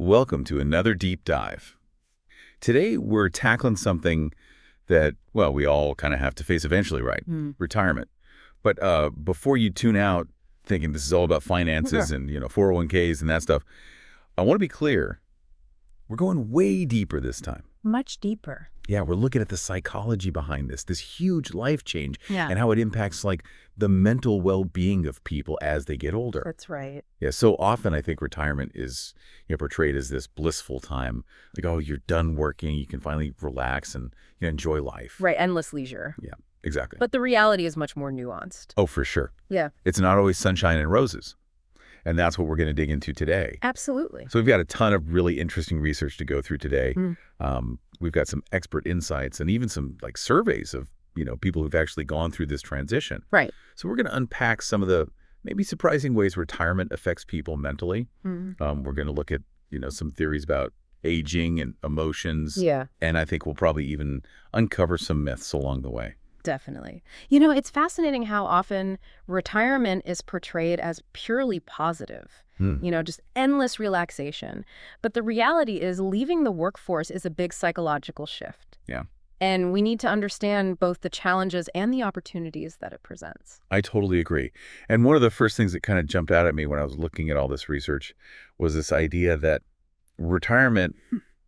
Welcome to another deep dive. Today, we're tackling something that, well, we all kind of have to face eventually, right? Retirement. But before you tune out thinking this is all about finances and, 401ks and that stuff, I want to be clear. We're going way deeper this time. Much deeper. Yeah, we're looking at the psychology behind this huge life change Yeah. and how it impacts like the mental well-being of people as they get older. That's right. Yeah, so often I think retirement is portrayed as this blissful time. Like, oh, you're done working, you can finally relax and enjoy life. Right. Endless leisure. Yeah, exactly. But the reality is much more nuanced. Oh, for sure. Yeah. It's not always sunshine and roses. And that's what we're going to dig into today. Absolutely. So we've got a ton of really interesting research to go through today. Mm. We've got some expert insights and even some like surveys of people who've actually gone through this transition. Right. So we're going to unpack some of the maybe surprising ways retirement affects people mentally. Mm. We're going to look at some theories about aging and emotions. Yeah, And I think we'll probably even uncover some myths along the way. definitely. It's fascinating how often retirement is portrayed as purely positive. Just endless relaxation. But the reality is leaving the workforce is a big psychological shift. Yeah. And we need to understand both the challenges and the opportunities that it presents. I totally agree. And one of the first things that kind of jumped out at me when I was looking at all this research was this idea that retirement,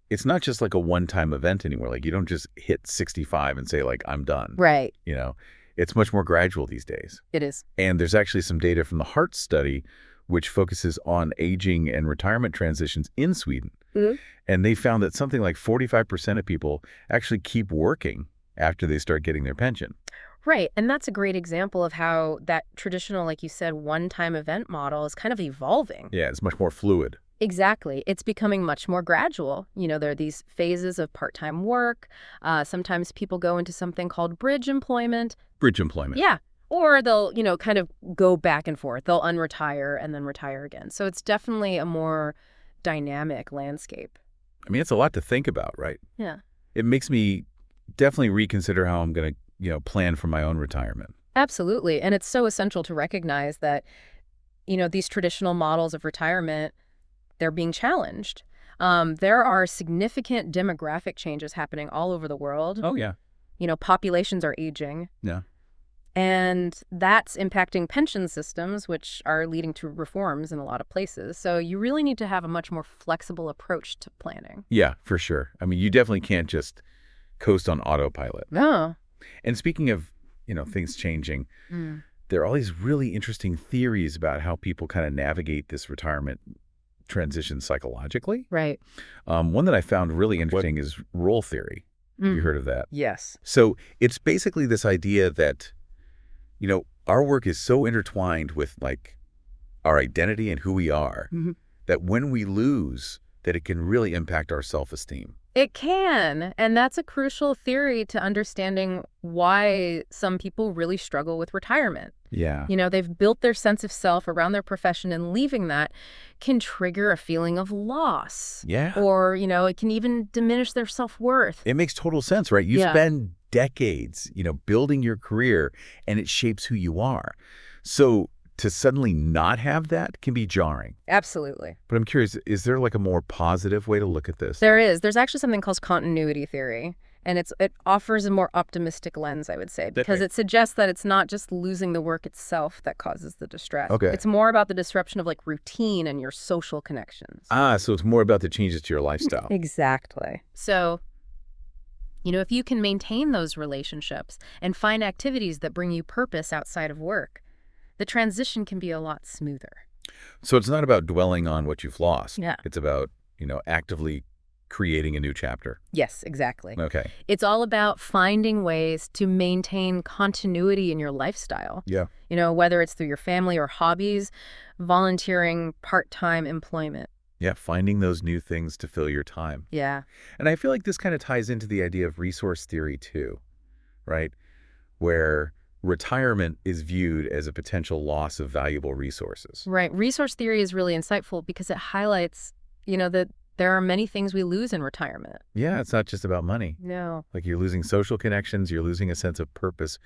it's not just like a one-time event anymore. Like you don't just hit 65 and say like, I'm done. Right. It's much more gradual these days. It is. And there's actually some data from the Heart Study, which focuses on aging and retirement transitions in Sweden. Mhm. And they found that something like 45% of people actually keep working after they start getting their pension. Right. And that's a great example of how that traditional, like you said, one-time event model is kind of evolving. Yeah, it's much more fluid. Exactly. It's becoming much more gradual. There are these phases of part-time work. Sometimes people go into something called bridge employment. Bridge employment. Yeah. Or they'll, kind of go back and forth. They'll unretire and then retire again. So it's definitely a more dynamic landscape. I mean, it's a lot to think about, right? Yeah. It makes me definitely reconsider how I'm going to, plan for my own retirement. Absolutely. And it's so essential to recognize that, these traditional models of retirement, they're being challenged. There are significant demographic changes happening all over the world. Oh, yeah. Populations are aging. Yeah. And that's impacting pension systems, which are leading to reforms in a lot of places. So you really need to have a much more flexible approach to planning. Yeah, for sure. I mean, you definitely can't just coast on autopilot. No. And speaking of, things changing, there are all these really interesting theories about how people kind of navigate this retirement transition psychologically. Right. One that I found really interesting is role theory. Have you heard of that? Yes. So it's basically this idea that, our work is so intertwined with like our identity and who we are that when we lose, that it can really impact our self-esteem. It can. And that's a crucial theory to understanding why some people really struggle with retirement. Yeah. They've built their sense of self around their profession, and leaving that can trigger a feeling of loss. Yeah. Or, it can even diminish their self-worth. It makes total sense, right? You spend decades, building your career, and it shapes who you are. So to suddenly not have that can be jarring. Absolutely. But I'm curious, is there like a more positive way to look at this? There is. There's actually something called continuity theory. And it offers a more optimistic lens, I would say, because it suggests that it's not just losing the work itself that causes the distress. Okay. It's more about the disruption of like routine and your social connections. So it's more about the changes to your lifestyle. Exactly. So, if you can maintain those relationships and find activities that bring you purpose outside of work, the transition can be a lot smoother. So it's not about dwelling on what you've lost. Yeah. It's about, actively creating a new chapter. Yes, exactly. Okay. It's all about finding ways to maintain continuity in your lifestyle. Yeah. Whether it's through your family or hobbies, volunteering, part-time employment. Yeah, finding those new things to fill your time. Yeah. And I feel like this kind of ties into the idea of resource theory too, right? Where retirement is viewed as a potential loss of valuable resources. Right. Resource theory is really insightful because it highlights, that there are many things we lose in retirement. Yeah, it's not just about money. No. Like you're losing social connections, you're losing a sense of purpose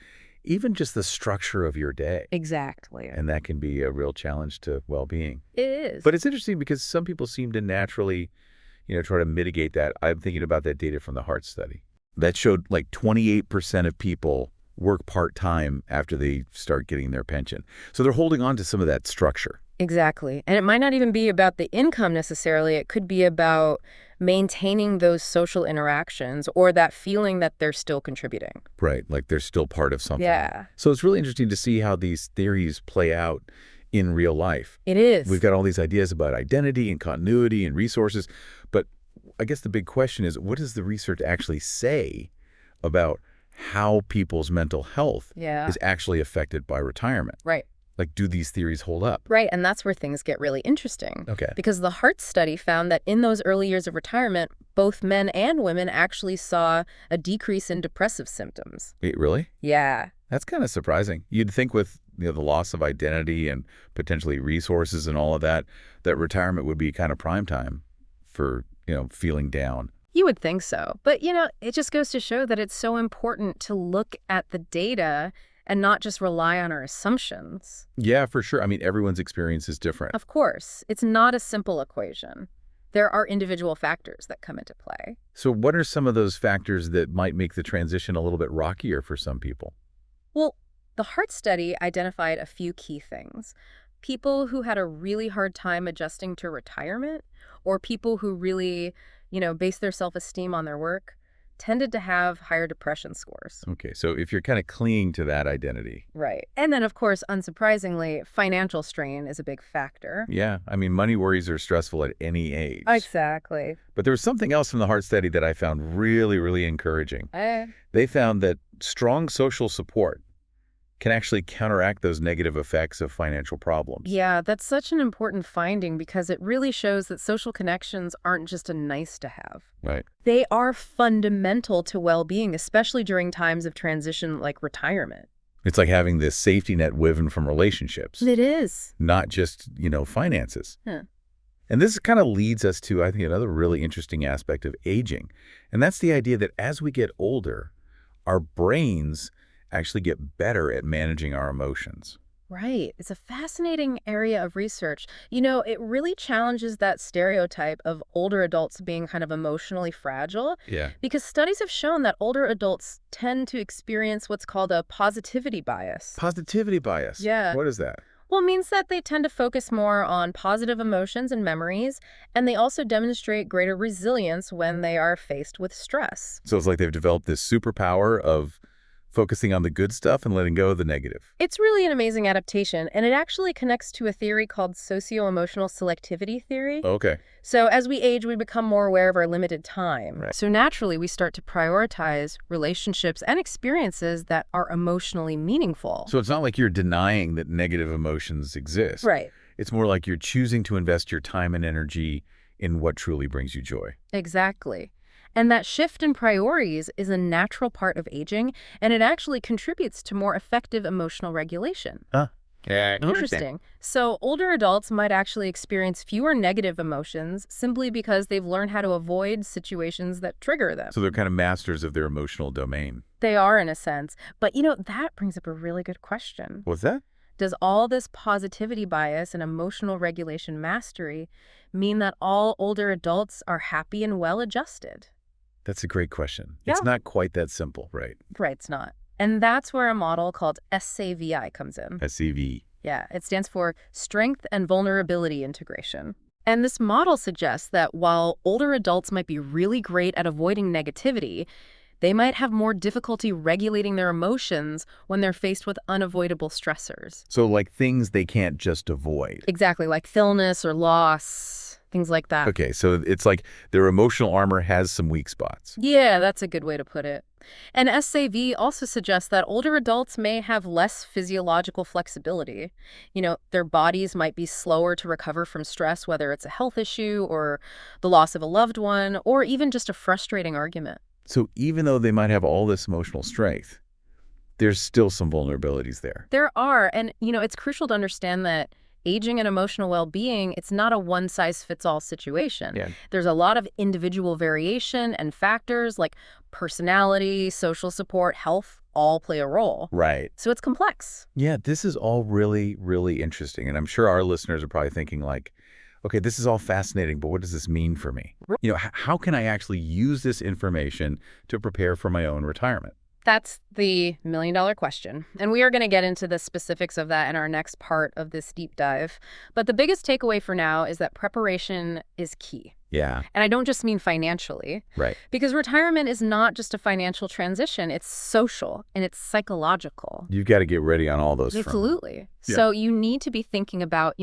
even just the structure of your day. Exactly. And that can be a real challenge to well-being. It is. But it's interesting because some people seem to naturally, try to mitigate that. I'm thinking about that data from the heart study. That showed like 28% of people work part-time after they start getting their pension. So they're holding on to some of that structure. Exactly. And it might not even be about the income necessarily. It could be about maintaining those social interactions or that feeling that they're still contributing. Right, like they're still part of something. Yeah. So it's really interesting to see how these theories play out in real life. It is. We've got all these ideas about identity and continuity and resources, but I guess the big question is, what does the research actually say about how people's mental health is actually affected by retirement? Right. Like, do these theories hold up? Right, and that's where things get really interesting. Okay. Because the Heart study found that in those early years of retirement, both men and women actually saw a decrease in depressive symptoms. Wait, really? Yeah. That's kind of surprising. You'd think with the loss of identity and potentially resources and all of that, that retirement would be kind of prime time for, feeling down. You would think so. But, it just goes to show that it's so important to look at the data and not just rely on our assumptions. Yeah, for sure. I mean, everyone's experience is different. Of course. It's not a simple equation. There are individual factors that come into play. So what are some of those factors that might make the transition a little bit rockier for some people? Well, the Heart study identified a few key things. People who had a really hard time adjusting to retirement, or people who really, base their self-esteem on their work, tended to have higher depression scores. Okay, so if you're kind of clinging to that identity. Right. And then, of course, unsurprisingly, financial strain is a big factor. Yeah, I mean, money worries are stressful at any age. Exactly. But there was something else from the Heart study that I found really, really encouraging. They found that strong social support can actually counteract those negative effects of financial problems. Yeah, that's such an important finding because it really shows that social connections aren't just a nice to have. Right. They are fundamental to well-being, especially during times of transition like retirement. It's like having this safety net woven from relationships. It is. Not just, finances. Huh. And this kind of leads us to, I think, another really interesting aspect of aging. And that's the idea that as we get older, our brains actually get better at managing our emotions. Right. It's a fascinating area of research. It really challenges that stereotype of older adults being kind of emotionally fragile. Yeah. Because studies have shown that older adults tend to experience what's called a positivity bias. Positivity bias? Yeah. What is that? Well, it means that they tend to focus more on positive emotions and memories, and they also demonstrate greater resilience when they are faced with stress. So it's like they've developed this superpower of focusing on the good stuff and letting go of the negative. It's really an amazing adaptation, and it actually connects to a theory called socio-emotional selectivity theory. Okay. So as we age, we become more aware of our limited time. Right. So naturally, we start to prioritize relationships and experiences that are emotionally meaningful. So it's not like you're denying that negative emotions exist. Right. It's more like you're choosing to invest your time and energy in what truly brings you joy. Exactly. And that shift in priorities is a natural part of aging, and it actually contributes to more effective emotional regulation. Huh. Yeah, Interesting. So older adults might actually experience fewer negative emotions simply because they've learned how to avoid situations that trigger them. So they're kind of masters of their emotional domain. They are, in a sense. But, that brings up a really good question. What's that? Does all this positivity bias and emotional regulation mastery mean that all older adults are happy and well-adjusted? That's a great question. Yeah. It's not quite that simple, right? Right, it's not. And that's where a model called SAVI comes in. SEV. Yeah, it stands for Strength and Vulnerability Integration. And this model suggests that while older adults might be really great at avoiding negativity, they might have more difficulty regulating their emotions when they're faced with unavoidable stressors. So like things they can't just avoid. Exactly, like illness or loss, things like that. Okay, so it's like their emotional armor has some weak spots. Yeah, that's a good way to put it. And SAV also suggests that older adults may have less physiological flexibility. Their bodies might be slower to recover from stress, whether it's a health issue or the loss of a loved one, or even just a frustrating argument. So even though they might have all this emotional strength, there's still some vulnerabilities there. There are, and it's crucial to understand that aging and emotional well-being, it's not a one-size-fits-all situation. Yeah. There's a lot of individual variation and factors like personality, social support, health, all play a role. Right. So it's complex. Yeah, this is all really, really interesting. And I'm sure our listeners are probably thinking like, okay, this is all fascinating, but what does this mean for me? You know, how can I actually use this information to prepare for my own retirement? That's the million-dollar question. And we are going to get into the specifics of that in our next part of this deep dive. But the biggest takeaway for now is that preparation is key. Yeah. And I don't just mean financially. Right. Because retirement is not just a financial transition. It's social and it's psychological. You've got to get ready on all those fronts. Absolutely. Yeah. So you need to be thinking about,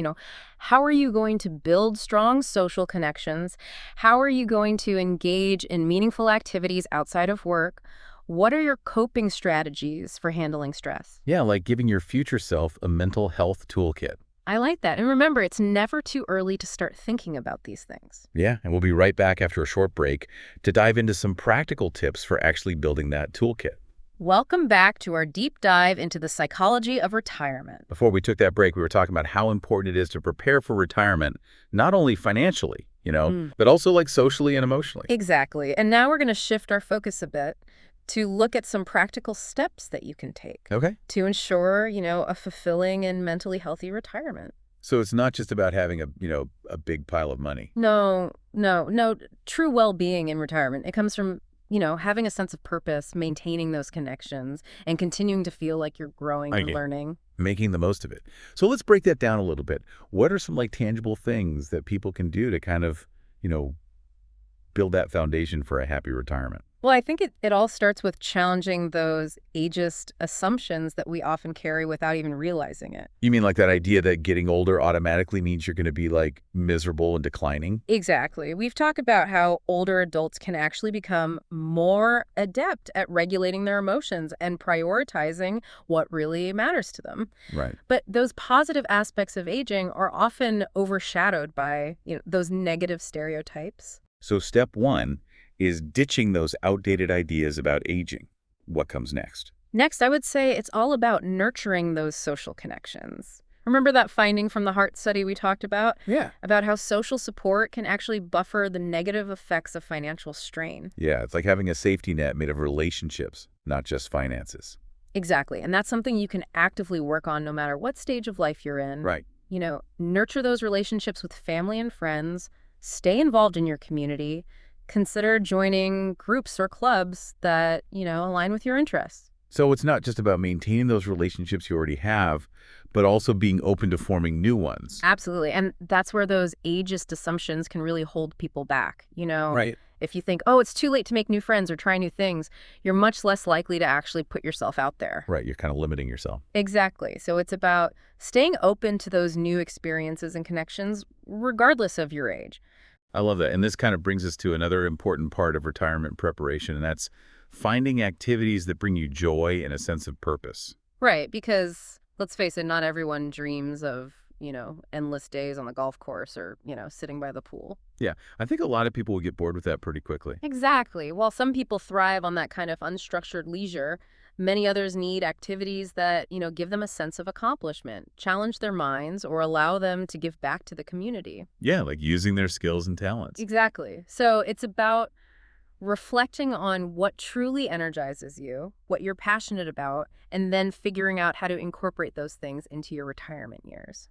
how are you going to build strong social connections? How are you going to engage in meaningful activities outside of work? What are your coping strategies for handling stress? Yeah, like giving your future self a mental health toolkit. I like that. And remember, it's never too early to start thinking about these things. Yeah, and we'll be right back after a short break to dive into some practical tips for actually building that toolkit. Welcome back to our deep dive into the psychology of retirement. Before we took that break, we were talking about how important it is to prepare for retirement, not only financially, but also like socially and emotionally. Exactly. And now we're going to shift our focus a bit to look at some practical steps that you can take Okay. to ensure, a fulfilling and mentally healthy retirement. So it's not just about having a big pile of money. No. True well-being in retirement, it comes from, having a sense of purpose, maintaining those connections, and continuing to feel like you're growing and learning. Making the most of it. So let's break that down a little bit. What are some tangible things that people can do to kind of, build that foundation for a happy retirement? Well, I think it all starts with challenging those ageist assumptions that we often carry without even realizing it. You mean like that idea that getting older automatically means you're going to be miserable and declining? Exactly. We've talked about how older adults can actually become more adept at regulating their emotions and prioritizing what really matters to them. Right. But those positive aspects of aging are often overshadowed by, those negative stereotypes. So step one is ditching those outdated ideas about aging. What comes next? Next, I would say it's all about nurturing those social connections. Remember that finding from the heart study we talked about? Yeah. About how social support can actually buffer the negative effects of financial strain. Yeah, it's like having a safety net made of relationships, not just finances. Exactly. And that's something you can actively work on no matter what stage of life you're in. Right. Nurture those relationships with family and friends, stay involved in your community, consider joining groups or clubs that, align with your interests. So it's not just about maintaining those relationships you already have, but also being open to forming new ones. Absolutely. And that's where those ageist assumptions can really hold people back. Right. If you think, oh, it's too late to make new friends or try new things, you're much less likely to actually put yourself out there. Right. You're kind of limiting yourself. Exactly. So it's about staying open to those new experiences and connections, regardless of your age. I love that. And this kind of brings us to another important part of retirement preparation, and that's finding activities that bring you joy and a sense of purpose. Right, because let's face it, not everyone dreams of, endless days on the golf course or, sitting by the pool. Yeah, I think a lot of people will get bored with that pretty quickly. Exactly. While some people thrive on that kind of unstructured leisure, many others need activities that, give them a sense of accomplishment, challenge their minds, or allow them to give back to the community. Yeah, like using their skills and talents. Exactly. So it's about reflecting on what truly energizes you, what you're passionate about, and then figuring out how to incorporate those things into your retirement years.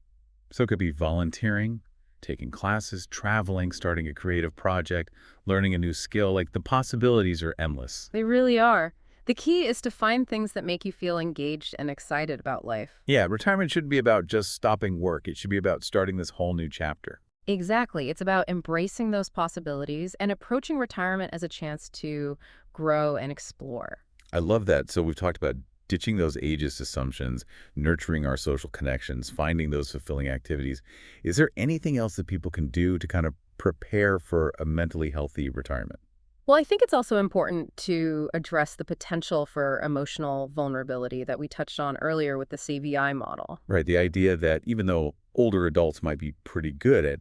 So it could be volunteering, taking classes, traveling, starting a creative project, learning a new skill. The possibilities are endless. They really are. The key is to find things that make you feel engaged and excited about life. Yeah, retirement shouldn't be about just stopping work. It should be about starting this whole new chapter. Exactly. It's about embracing those possibilities and approaching retirement as a chance to grow and explore. I love that. So we've talked about ditching those ageist assumptions, nurturing our social connections, finding those fulfilling activities. Is there anything else that people can do to kind of prepare for a mentally healthy retirement? Well, I think it's also important to address the potential for emotional vulnerability that we touched on earlier with the CVI model. Right. The idea that even though older adults might be pretty good at,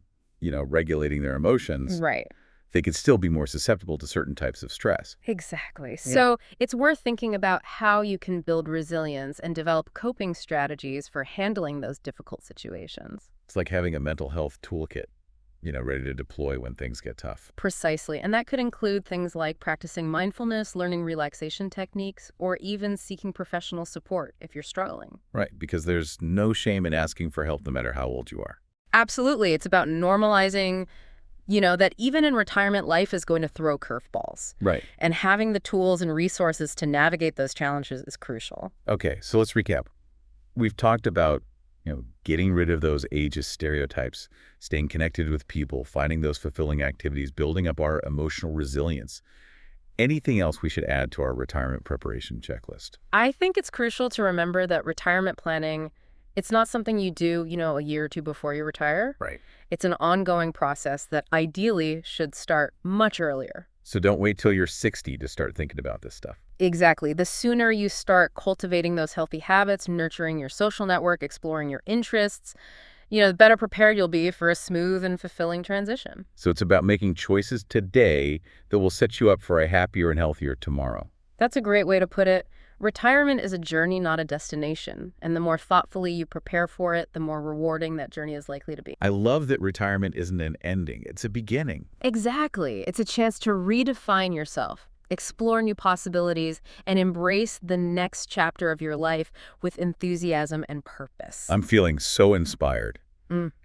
regulating their emotions, Right. they could still be more susceptible to certain types of stress. Exactly. Yeah. So it's worth thinking about how you can build resilience and develop coping strategies for handling those difficult situations. It's like having a mental health toolkit. ready to deploy when things get tough. Precisely. And that could include things like practicing mindfulness, learning relaxation techniques, or even seeking professional support if you're struggling. Right, because there's no shame in asking for help no matter how old you are. Absolutely. It's about normalizing, that even in retirement, life is going to throw curveballs. Right. And having the tools and resources to navigate those challenges is crucial. Okay, so let's recap. We've talked about, getting rid of those ageist stereotypes, staying connected with people, finding those fulfilling activities, building up our emotional resilience. Anything else we should add to our retirement preparation checklist? I think it's crucial to remember that retirement planning, it's not something you do, a year or two before you retire. Right. It's an ongoing process that ideally should start much earlier. So don't wait till you're 60 to start thinking about this stuff. Exactly. The sooner you start cultivating those healthy habits, nurturing your social network, exploring your interests, the better prepared you'll be for a smooth and fulfilling transition. So it's about making choices today that will set you up for a happier and healthier tomorrow. That's a great way to put it. Retirement is a journey, not a destination. And the more thoughtfully you prepare for it, the more rewarding that journey is likely to be. I love that retirement isn't an ending. It's a beginning. Exactly. It's a chance to redefine yourself, explore new possibilities, and embrace the next chapter of your life with enthusiasm and purpose. I'm feeling so inspired.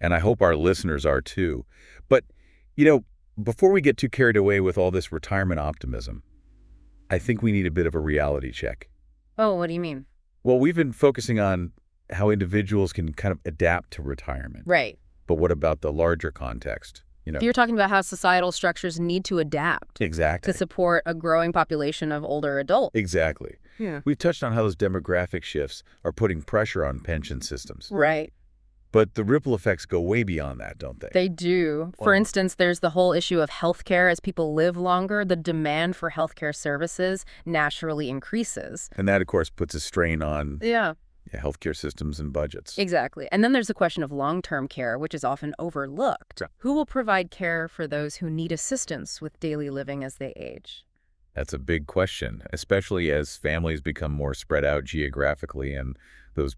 And I hope our listeners are too. But, before we get too carried away with all this retirement optimism, I think we need a bit of a reality check. Oh, what do you mean? Well, we've been focusing on how individuals can kind of adapt to retirement. Right. But what about the larger context? You're talking about how societal structures need to adapt Exactly. to support a growing population of older adults. Exactly. Yeah. We've touched on how those demographic shifts are putting pressure on pension systems. Right. But the ripple effects go way beyond that, don't they? They do. For instance, there's the whole issue of healthcare. As people live longer, the demand for healthcare services naturally increases. And that, of course, puts a strain on Yeah. healthcare systems and budgets. Exactly. And then there's the question of long-term care, which is often overlooked. Yeah. Who will provide care for those who need assistance with daily living as they age? That's a big question, especially as families become more spread out geographically and those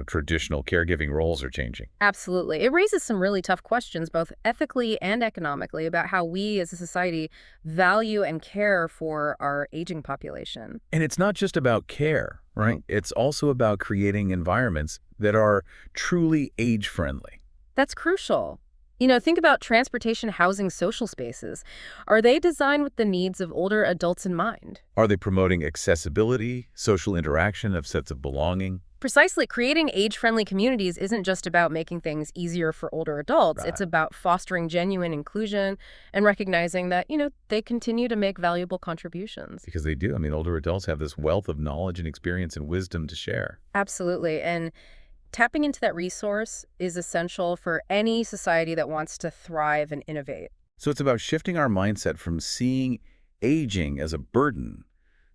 traditional caregiving roles are changing. Absolutely. It raises some really tough questions, both ethically and economically, about how we as a society value and care for our aging population. And it's not just about care, right? It's also about creating environments that are truly age-friendly. That's crucial. Think about transportation, housing, social spaces. Are they designed with the needs of older adults in mind? Are they promoting accessibility, social interaction, a sense of belonging? Precisely. Creating age-friendly communities isn't just about making things easier for older adults. Right. It's about fostering genuine inclusion and recognizing that, they continue to make valuable contributions. Because they do. I mean, older adults have this wealth of knowledge and experience and wisdom to share. Absolutely. And tapping into that resource is essential for any society that wants to thrive and innovate. So it's about shifting our mindset from seeing aging as a burden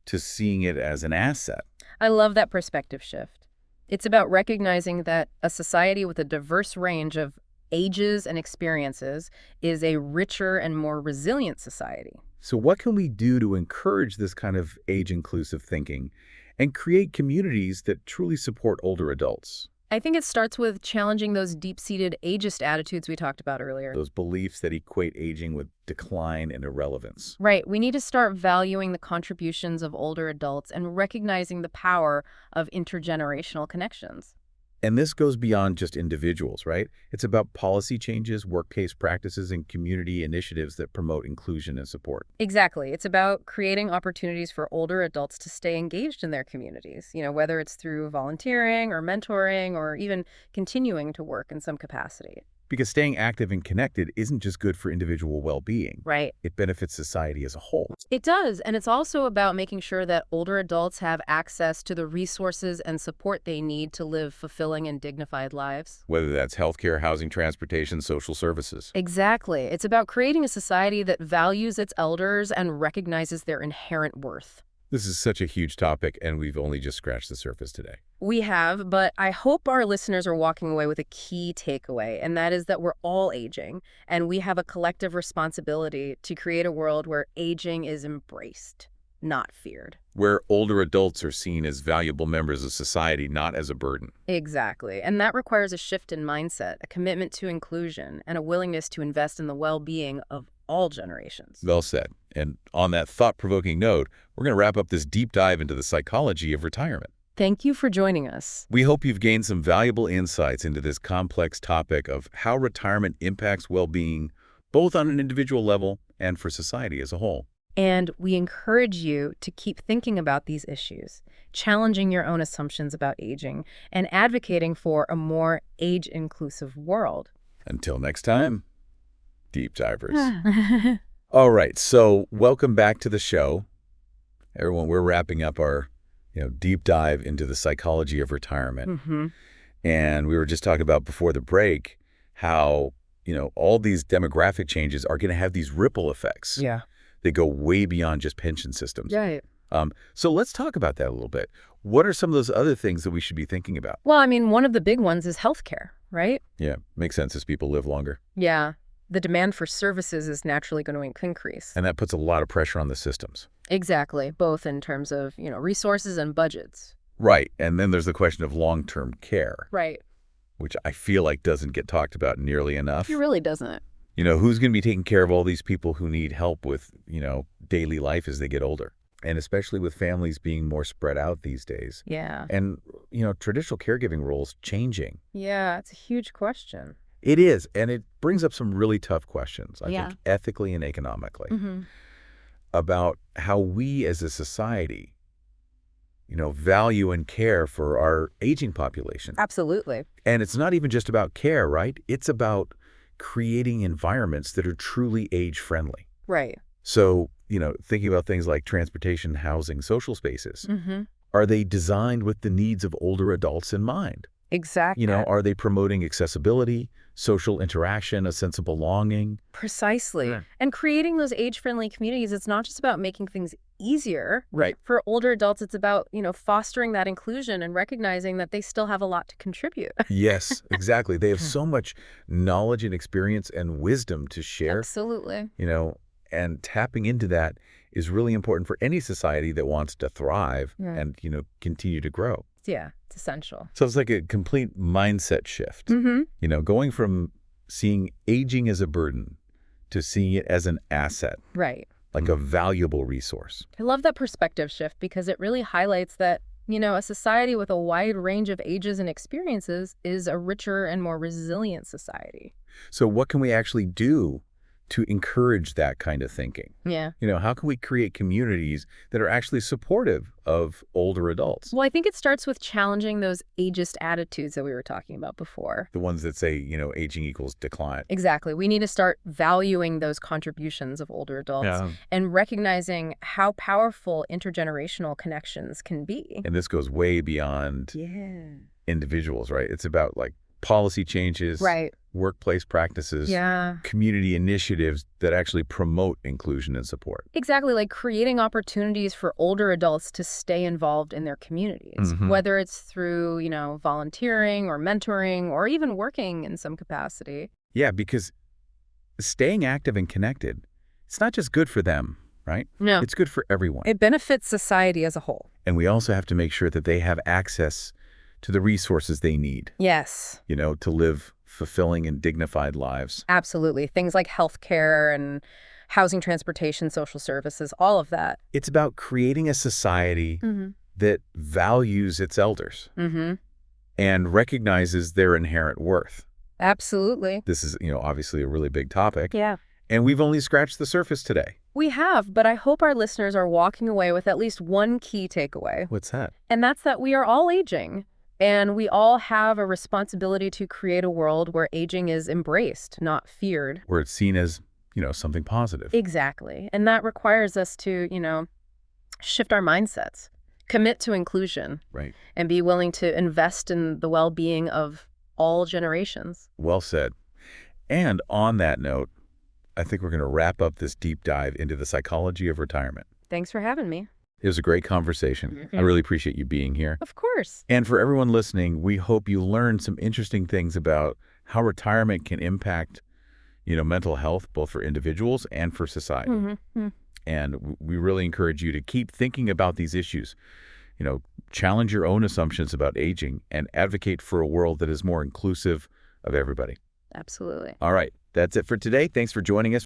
to seeing it as an asset. I love that perspective shift. It's about recognizing that a society with a diverse range of ages and experiences is a richer and more resilient society. So what can we do to encourage this kind of age-inclusive thinking and create communities that truly support older adults? I think it starts with challenging those deep-seated ageist attitudes we talked about earlier. Those beliefs that equate aging with decline and irrelevance. Right. We need to start valuing the contributions of older adults and recognizing the power of intergenerational connections. And this goes beyond just individuals, right? It's about policy changes, workplace practices, and community initiatives that promote inclusion and support. Exactly. It's about creating opportunities for older adults to stay engaged in their communities, whether it's through volunteering or mentoring or even continuing to work in some capacity. Because staying active and connected isn't just good for individual well-being. Right. It benefits society as a whole. It does. And it's also about making sure that older adults have access to the resources and support they need to live fulfilling and dignified lives. Whether that's healthcare, housing, transportation, social services. Exactly. It's about creating a society that values its elders and recognizes their inherent worth. This is such a huge topic, and we've only just scratched the surface today. We have, but I hope our listeners are walking away with a key takeaway, and that is that we're all aging, and we have a collective responsibility to create a world where aging is embraced, not feared. Where older adults are seen as valuable members of society, not as a burden. Exactly. And that requires a shift in mindset, a commitment to inclusion, and a willingness to invest in the well-being of all generations. Well said. And on that thought-provoking note, we're going to wrap up this deep dive into the psychology of retirement. Thank you for joining us. We hope you've gained some valuable insights into this complex topic of how retirement impacts well-being, both on an individual level and for society as a whole. And we encourage you to keep thinking about these issues, challenging your own assumptions about aging, and advocating for a more age-inclusive world. Until next time, deep divers. All right, so welcome back to the show. Everyone, we're wrapping up our deep dive into the psychology of retirement. And we were just talking about before the break how, all these demographic changes are going to have these ripple effects. Yeah. They go way beyond just pension systems. Right. So let's talk about that a little bit. What are some of those other things that we should be thinking about? Well, I mean, one of the big ones is healthcare, right? Yeah, makes sense as people live longer. Yeah. The demand for services is naturally going to increase. And that puts a lot of pressure on the systems. Exactly, both in terms of, resources and budgets. Right. And then there's the question of long-term care. Right. Which I feel like doesn't get talked about nearly enough. It really doesn't. Who's going to be taking care of all these people who need help with, daily life as they get older? And especially with families being more spread out these days. Yeah. And, traditional caregiving roles changing. Yeah, it's a huge question. It is. And it brings up some really tough questions, I think, ethically and economically, about how we as a society, value and care for our aging population. Absolutely. And it's not even just about care, right? It's about creating environments that are truly age-friendly. Right. So, thinking about things like transportation, housing, social spaces, are they designed with the needs of older adults in mind? Exactly. Are they promoting accessibility, social interaction, a sense of belonging? Precisely. Yeah. And creating those age-friendly communities, it's not just about making things easier. Right. For older adults, it's about, fostering that inclusion and recognizing that they still have a lot to contribute. Yes, exactly. They have so much knowledge and experience and wisdom to share. Absolutely. And tapping into that is really important for any society that wants to thrive and, continue to grow. Yeah, it's essential. So it's like a complete mindset shift. Going from seeing aging as a burden to seeing it as an asset. Right. Like a valuable resource. I love that perspective shift because it really highlights that, a society with a wide range of ages and experiences is a richer and more resilient society. So what can we actually do to encourage that kind of thinking? Yeah. How can we create communities that are actually supportive of older adults? Well, I think it starts with challenging those ageist attitudes that we were talking about before. The ones that say, aging equals decline. Exactly. We need to start valuing those contributions of older adults and recognizing how powerful intergenerational connections can be. And this goes way beyond individuals, right? It's about policy changes, workplace practices, community initiatives that actually promote inclusion and support. Exactly, like creating opportunities for older adults to stay involved in their communities, whether it's through, volunteering or mentoring or even working in some capacity. Yeah, because staying active and connected, it's not just good for them, right? No. It's good for everyone. It benefits society as a whole. And we also have to make sure that they have access to the resources they need. Yes. To live fulfilling and dignified lives. Absolutely. Things like healthcare and housing, transportation, social services, all of that. It's about creating a society that values its elders and recognizes their inherent worth. Absolutely. This is, obviously a really big topic. Yeah. And we've only scratched the surface today. We have, but I hope our listeners are walking away with at least one key takeaway. What's that? And that's that we are all aging. And we all have a responsibility to create a world where aging is embraced, not feared. Where it's seen as, something positive. Exactly. And that requires us to, shift our mindsets, commit to inclusion, and be willing to invest in the well-being of all generations. Well said. And on that note, I think we're going to wrap up this deep dive into the psychology of retirement. Thanks for having me. It was a great conversation. I really appreciate you being here. Of course. And for everyone listening, we hope you learned some interesting things about how retirement can impact, mental health, both for individuals and for society. And we really encourage you to keep thinking about these issues. Challenge your own assumptions about aging and advocate for a world that is more inclusive of everybody. Absolutely. All right. That's it for today. Thanks for joining us.